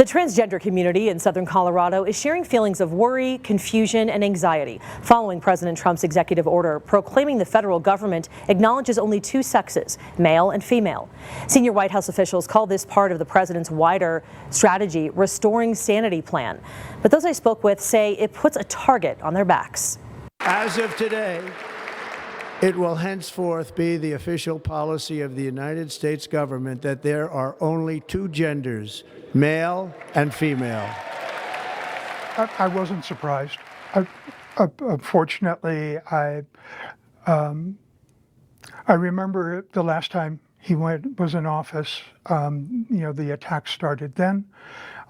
The transgender community in southern Colorado is sharing feelings of worry, confusion, and anxiety following President Trump's executive order proclaiming the federal government acknowledges only two sexes, male and female. Senior White House officials call this part of the president's wider strategy, Restoring Sanity plan. But those I spoke with say it puts a target on their backs. As of today, it will henceforth be the official policy of the United States government that there are only two genders, male and female. I wasn't surprised. Unfortunately, I remember the last time he was in office, the attack started then.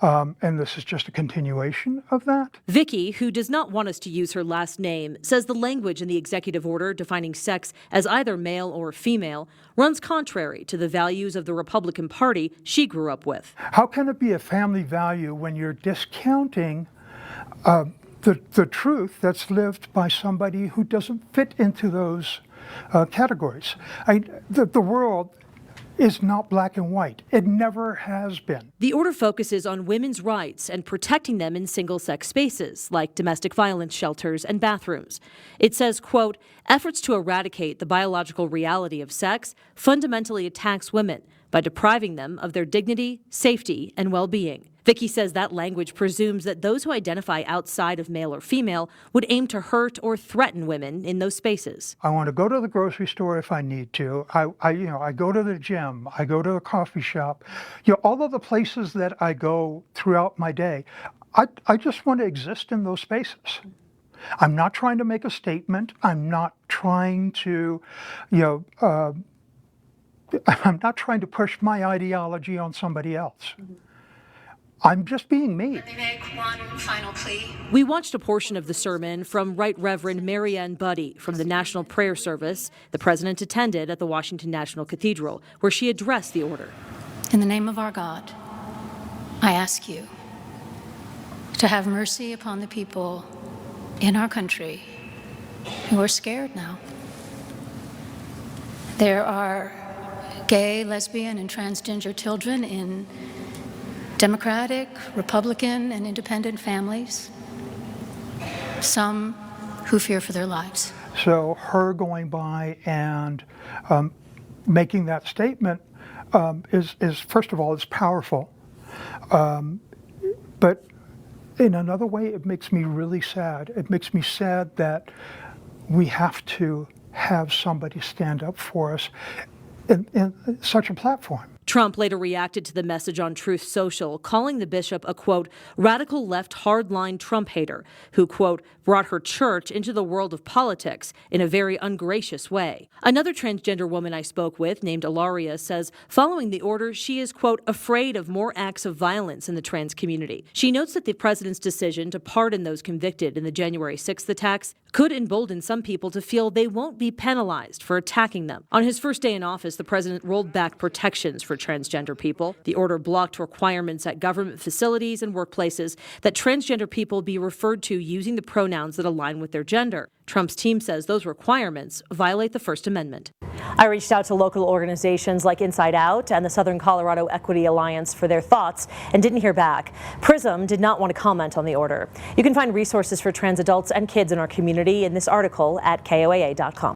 And this is just a continuation of that. Vicky, who does not want us to use her last name, says the language in the executive order defining sex as either male or female runs contrary to the values of the Republican Party she grew up with. How can it be a family value when you're discounting the truth that's lived by somebody who doesn't fit into those categories? The world is not black and white. It never has been. The order focuses on women's rights and protecting them in single-sex spaces, like domestic violence shelters and bathrooms. It says, quote, efforts to eradicate the biological reality of sex fundamentally attacks women by depriving them of their dignity, safety, and well-being. Vicky says that language presumes that those who identify outside of male or female would aim to hurt or threaten women in those spaces. I want to go to the grocery store if I need to. I go to the gym. I go to the coffee shop. All of the places that I go throughout my day, I just want to exist in those spaces. I'm not trying to make a statement. I'm not trying to, I'm not trying to push my ideology on somebody else. I'm just being me. Let me make one final plea. We watched a portion of the sermon from Right Reverend Mary Ann Buddy from the National Prayer Service the president attended at the Washington National Cathedral, where she addressed the order. In the name of our God, I ask you to have mercy upon the people in our country who are scared now. There are gay, lesbian, and transgender children in Democratic, Republican, and independent families, some who fear for their lives. So her going by and making that statement is first of all, it's powerful. But in another way, it makes me really sad. It makes me sad that we have to have somebody stand up for us in such a platform. Trump later reacted to the message on Truth Social, calling the bishop a, quote, radical left hardline Trump hater who, quote, brought her church into the world of politics in a very ungracious way. Another transgender woman I spoke with, named Ilaria, says following the order, she is, quote, afraid of more acts of violence in the trans community. She notes that the president's decision to pardon those convicted in the January 6th attacks could embolden some people to feel they won't be penalized for attacking them. On his first day in office, the president rolled back protections for transgender people. The order blocked requirements at government facilities and workplaces that transgender people be referred to using the pronouns that align with their gender. Trump's team says those requirements violate the First Amendment. I reached out to local organizations like Inside Out and the Southern Colorado Equity Alliance for their thoughts and didn't hear back. PRISM did not want to comment on the order. You can find resources for trans adults and kids in our community in this article at KOAA.com.